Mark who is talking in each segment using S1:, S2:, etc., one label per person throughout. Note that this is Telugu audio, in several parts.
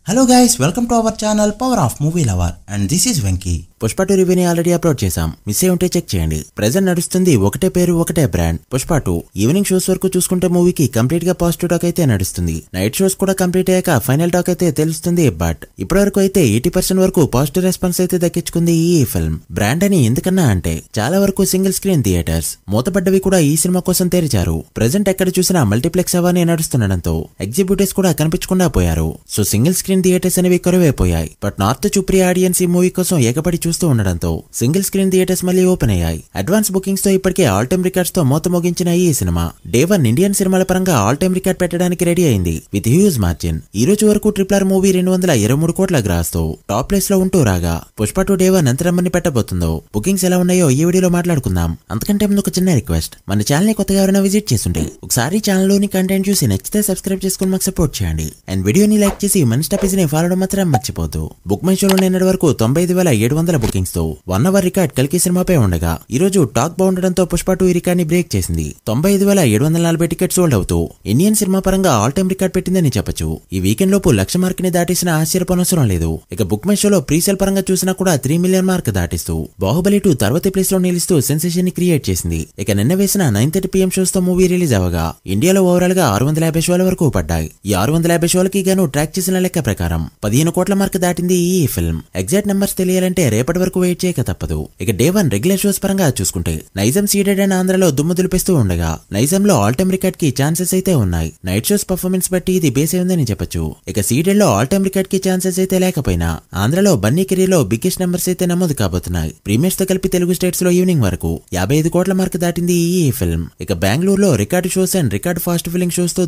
S1: Hello guys, welcome to our channel Power of Movie Lover and this is Venki.
S2: Pushpa 2 రివ్యూని ఆల్రెడీ అప్లోడ్ చేశాం. మిస్ అయి ఉంటే చెక్ చేయండి. ప్రెజెంట్ నడుస్తుంది ఒకటే పేరు ఒకటే బ్రాండ్ పుష్ప 2. ఈవినింగ్ షోస్ వరకు చూసుకుంటే మూవీకి కంప్లీట్ గా పాజిటివ్ టాక్ అయితే నడుస్తుంది. నైట్ షోస్ కూడా కంప్లీట్ అయ్యాక ఫైనల్ టాక్ అయితే తెలుస్తుంది. బట్ ఇప్పటి వరకు అయితే 80% వరకు పాజిటివ్ రెస్పాన్స్ అయితే దక్కించుకుంది ఈ ఫిల్మ్. బ్రాండ్ అని ఎందుకన్నా అంటే చాలా వరకు సింగిల్ స్క్రీన్ థియేటర్స్ మూతపడ్డవి కూడా ఈ సినిమా కోసం తెరిచారు. ప్రెజెంట్ ఎక్కడ చూసినా మల్టీప్లెక్స్ అవన్నీ నడుస్తుండడంతో ఎగ్జిబ్యూటర్స్ కూడా కనిపించకుండా పోయారు. సో సింగిల్ స్క్రీన్ థియేటర్స్ అనేవి కరువైపోయాయి. బట్ నార్త్ చూప్రి ఆడియన్స్ ఈ మూవీ కోసం ఏకపడి చూస్తూ ఉండడంతో సింగిల్ స్క్రీన్ థియేటర్స్ మళ్ళీ ఓపెన్ అయ్యాయి. అడ్వాన్స్ బుకింగ్స్ తో ఇప్పటికే ఆల్ టైమ్ రికార్డ్స్ తో మోత మోగించిన ఈ సినిమా డే 1 ఇండియన్ సినిమాల పరంగా ఆల్ టైమ్ రికార్డ్ పెట్టడానికి రెడీ అయింది విత్ హ్యూజ్ మార్జిన్. ఈ రోజు వరకు RRR మూవీ 223 కోట్ల గ్రాస్ తో టాప్ ప్లేస్ లో ఉంటూ రాగా పుష్ప 2 డే 1 ఎంత రమ్మని పెట్టబోతుందో బుకింగ్స్ ఎలా ఉన్నాయో ఈ వీడియోలో మాట్లాడుకుందాం. అంతకంటే ముందు ఒక చిన్న రిక్వెస్ట్, మన ఛానల్ ని కొత్తగా ఎవరైనా విజిట్ చేస్తుంటే ఒకసారి ఛానల్ లోని కంటెంట్ చూసి నచ్చితే సబ్స్క్రైబ్ చేసుకుని మాకు సపోర్ట్ చేయండి. అండ్ వీడియోని లైక్ చేసి మన స్టాపేజ్ ని ఫాలో మాత్రం మర్చిపోద్దు. బుక్ మై షోలో నిన్నటి వరకు 95,700 బుకింగ్స్ తో 1 అవర్ రికార్డ్ కల్కి సినిమాపై ఉండగా ఈ రోజు టాక్ బాగుండడంతో పుష్ప 2 ఈ రికార్డ్ ని బ్రేక్ చేసింది. 95,740 టికెట్స్ సోల్డ్ అవుతూ ఇండియన్ సినిమా పరంగా ఆల్ టైమ్ రికార్డ్ పెట్టిందని చెప్పొచ్చు. ఈ వీకెండ్ లోపు 1,00,000 మార్క్ ని దాటేసిన ఆశ్చర్యపోనవసరం లేదు. ఇక బుక్ మై షోలో ప్రీసేల్ పరంగా చూసినా కూడా 3 మిలియన్ మార్క్ దాటిస్తూ బాహుబలి 2 తర్వాతి ప్లేస్ లో నిలుస్తూ సెన్సేషన్ ని క్రియేట్ చేసింది. ఇక నిన్న వేసిన 9:30 PM షోస్ తో మూవీ రిలీజ్ అవగా ఇండియాలో ఓవరాల్ గా 650 షోల వరకు పడ్డాయి. ఈ 650 షోలకి గాను ట్రాక్ చేసిన లెక్క ప్రకారం 15 కోట్ల మార్క్ దాటింది ఈ ఫిల్మ్. ఎగ్జాక్ట్ నెంబర్స్ తెలియాలంటే రేపటి వరకు వెయిట్ చేయక తప్పదు. ఇక డే 1 రెగ్యులర్ షోస్ పరంగా చూసుకుంటే నైజాం సీడెడ్ అండ్ ఆంధ్రలో దుమ్ము దులిపిస్తూ ఉండగా నైజాంలో ఆల్ టైమ్ రికార్డ్ కి ఛాన్సెస్ అయితే ఉన్నాయి. నైట్ షోస్ పర్ఫార్మెన్స్ బట్టి ఇది బేస్ అయిందని చెప్పొచ్చు. ఇక సీడెడ్ లో ఆల్ టైమ్ రికార్డ్ కి ఛాన్సెస్ అయితే లేకపోయినా ఆంధ్రలో బన్నీ కెరీర్ లో బిగ్గెస్ట్ నెంబర్స్ అయితే నమోదు కాబోతున్నాయి. ప్రీమియర్స్ తో కలిపి తెలుగు స్టేట్స్ లో ఈవినింగ్ వరకు 55 కోట్ల మార్క్ దాటింది ఈ ఫిల్మ్. ఇక బెంగళూరులో record shows and record fast filling shows తో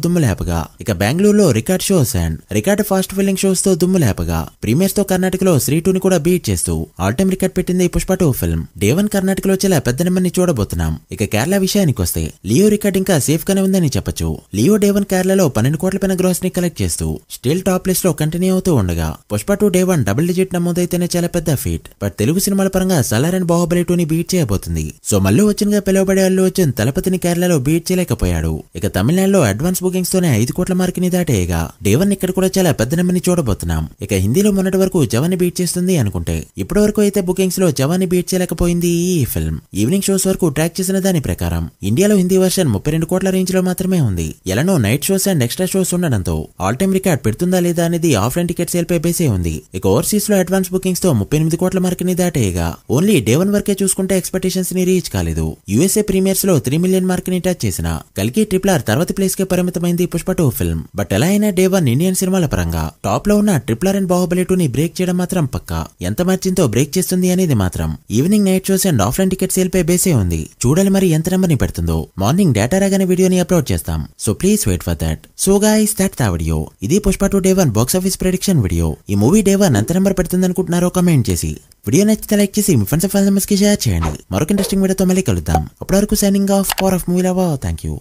S2: దుమ్ము లేపగా ప్రీమియర్స్ తో కర్ణాటకలో శ్రీ 2 ని కూడా బీట్ చేస్తూ ఆల్ టైమ్ రికార్డ్ పెట్టింది పుష్ప 2 ఫిల్మ్. డే 1 కర్ణాటకలో చాలా పెద్ద నెంబర్ ని చూడబోతున్నాం. ఇక కేరళ విషయానికి వస్తే లియో రికార్డ్ ఇంకా సేఫ్ గానే ఉందని చెప్పొచ్చు. లియో డే 1 కేరళలో 12 కోట్ల పైన గ్రాస్ ని కలెక్ట్ చేస్తూ స్టిల్ టాప్ ప్లేస్ లో కంటిన్యూ అవుతూ ఉండగా పుష్ప 2 డే 1 డబుల్ డిజిట్ నమోదైతేనే చాలా పెద్ద ఫీట్. బట్ తెలుగు సినిమాల పరంగా సలార్ అండ్ బాహుబలి 2 ని బీట్ చేయబోతుంది. సో మల్లు అర్జున్ గా పిలువబడే అల్లు అర్జున్ తలపతిని కేరళలో బీట్ చేయలేకపోయాడు. ఇక తమిళనాడులో అడ్వాన్స్ బుకింగ్స్ తోనే 5 కోట్ల మార్క్ ని దాటేయగా డే 1 ఇక్కడ కూడా చాలా పెద్ద నెంబర్ ని చూడబోతున్నాం. ఇక హిందీలో మొన్నటి వరకు జవాన్ ని బీట్ చేస్తుంది అనుకుంటే ఇప్పటి వరకు అయితే బుకింగ్స్ లో జవాన్ ని బీట్ చేయలేకపోయింది ఈ ఫిల్మ్. ఈవినింగ్ షోస్ వరకు ట్రాక్ చేసిన దాని ప్రకారం ఇండియాలో హిందీ వర్షన్ 32 కోట్ల రేంజ్ లో మాత్రమే ఉంది. ఎలానో night shows and extra shows ఉండడంతో ఆల్ టైమ్ రికార్డ్ పెడుతుందా లేదా అనేది ఆఫ్లైన్ టికెట్ సేల్ పై బేసే ఉంది. ఇక ఓవర్సీస్ లో అడ్వాన్స్ బుకింగ్స్ తో 38 కోట్ల మార్క్ ని దాటేయగా ఓన్లీ డే 1 వరకే చూసుకుంటే ఎక్స్పెక్టేషన్స్ ని రీచ్ కాలేదు. యూఎస్ఏ ప్రీమియర్స్ లో 3 మిలియన్ మార్క్ ని టచ్ చేసిన కల్కి RRR తర్వాతి ప్లేస్ కే పరిమితమైంది పుష్ప 2 ఫిల్మ్. బట్ ఎలా అయినా డే 1 ఇండియన్ సినిమాల పరంగా టాప్ లో ఉన్న RRR అండ్ బాహుబలి 2 ని బ్రేక్ చేయడం మాత్రం పక్కా. ఎంత మార్జిన్ తో బ్రేక్ చేస్తుంది అనేది మాత్రం evening night shows and offline ticket sale పై బేసే ఉంది. చూడాలి మరి ఎంత నెంబర్ ని పెడుతుందో. మార్నింగ్ డేటా రాగానే వీడియోని అప్లోడ్ చేస్తాం. So please wait for that. So guys that's the video. ఇది Pushpa 2 day 1 box office prediction video. ఈ మూవీ డే 1 ఎంత నెంబర్ పెడుతుంది అనుకుంటున్నారో కామెంట్ చేసి వీడియో నచ్చితే లైక్ చేసి మీ ఫ్రెండ్స్ అండ్ ఫ్యామిలీ మెంబర్స్ కి షేర్ చేయండి. మరొక ఇంట్రెస్టింగ్ వీడియోతో మళ్ళీ కలుద్దాం. అప్పటి వరకు signing off. Power of movie lover. Thank you.